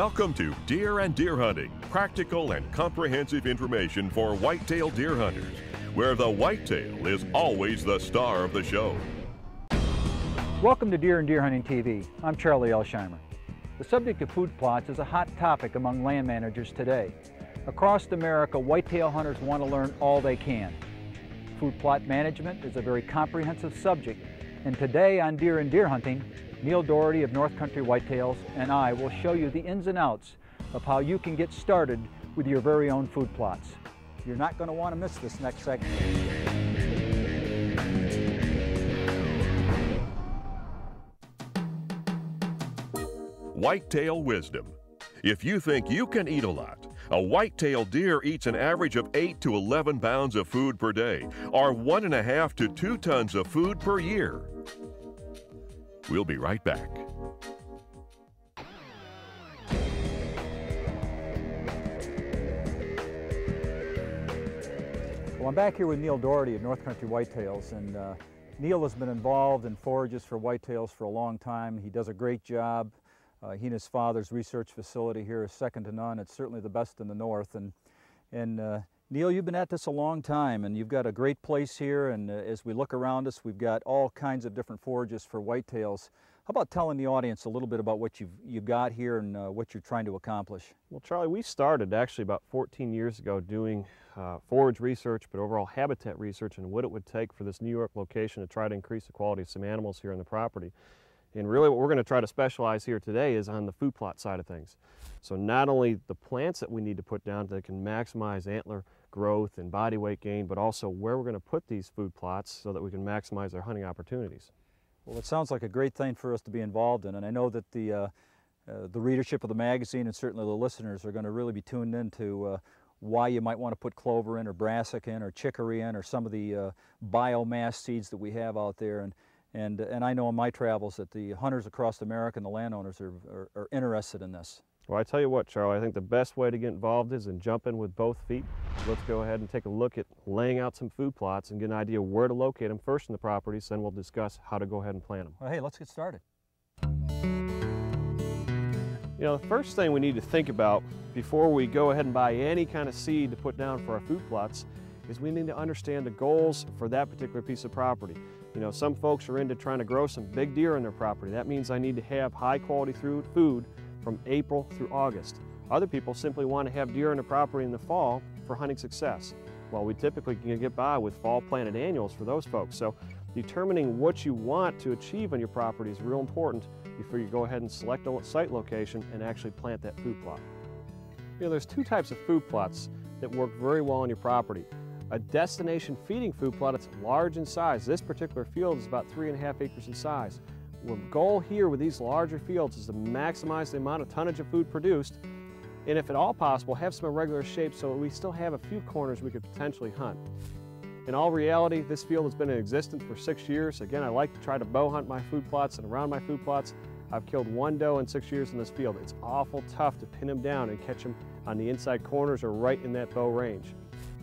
Welcome to Deer and Deer Hunting, practical and comprehensive information for whitetail deer hunters, where the whitetail is always the star of the show. Welcome to Deer and Deer Hunting TV. I'm Charlie Elsheimer. The subject of food plots is a hot topic among land managers today. Across America, whitetail hunters want to learn all they can. Food plot management is a very comprehensive subject, and today on Deer and Deer Hunting, Neil Doherty of North Country Whitetails and I will show you the ins and outs of how you can get started with your very own food plots. You're not going to want to miss this next segment. Whitetail Wisdom. If you think you can eat a lot, a whitetail deer eats an average of 8 to 11 pounds of food per day, or 1.5 to 2 tons of food per year. We'll be right back. Well, I'm back here with Neil Doherty of North Country Whitetails, and Neil has been involved in forages for whitetails for a long time. He does a great job. He and his father's research facility here is second to none. It's certainly the best in the north. And Neil, you've been at this a long time, and you've got a great place here, and as we look around us, we've got all kinds of different forages for whitetails. How about telling the audience a little bit about what you've got here and what you're trying to accomplish? Well, Charlie, we started actually about 14 years ago doing forage research, but overall habitat research and what it would take for this New York location to try to increase the quality of some animals here on the property. And really what we're going to try to specialize here today is on the food plot side of things. So not only the plants that we need to put down that can maximize antler growth and body weight gain, but also where we're going to put these food plots so that we can maximize our hunting opportunities. Well, it sounds like a great thing for us to be involved in, and I know that the readership of the magazine and certainly the listeners are going to really be tuned into why you might want to put clover in or brassica in or chicory in or some of the biomass seeds that we have out there. And I know in my travels that the hunters across America and the landowners are interested in this. Well, I tell you what, Charlie, I think the best way to get involved is in jumping with both feet. Let's go ahead and take a look at laying out some food plots and get an idea where to locate them first in the properties, then we'll discuss how to go ahead and plant them. Well, hey, let's get started. You know, the first thing we need to think about before we go ahead and buy any kind of seed to put down for our food plots is we need to understand the goals for that particular piece of property. You know, some folks are into trying to grow some big deer on their property. That means I need to have high quality food from April through August. Other people simply want to have deer on the property in the fall for hunting success. Well, we typically can get by with fall planted annuals for those folks. So determining what you want to achieve on your property is real important before you go ahead and select a site location and actually plant that food plot. You know, there's two types of food plots that work very well on your property. A destination feeding food plot, it's large in size. This particular field is about 3.5 acres in size. The goal here with these larger fields is to maximize the amount of tonnage of food produced, and if at all possible, have some irregular shapes so that we still have a few corners we could potentially hunt. In all reality, this field has been in existence for 6 years. Again, I like to try to bow hunt my food plots, and around my food plots, I've killed one doe in 6 years in this field. It's awful tough to pin them down and catch them on the inside corners or right in that bow range.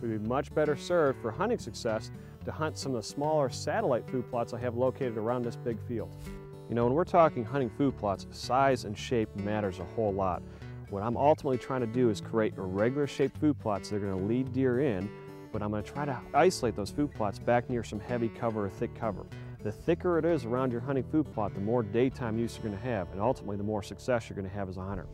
We'd be much better served for hunting success to hunt some of the smaller satellite food plots I have located around this big field. You know, when we're talking hunting food plots, size and shape matters a whole lot. What I'm ultimately trying to do is create irregular shaped food plots that are going to lead deer in, but I'm going to try to isolate those food plots back near some heavy cover or thick cover. The thicker it is around your hunting food plot, the more daytime use you're going to have, and ultimately the more success you're going to have as a hunter.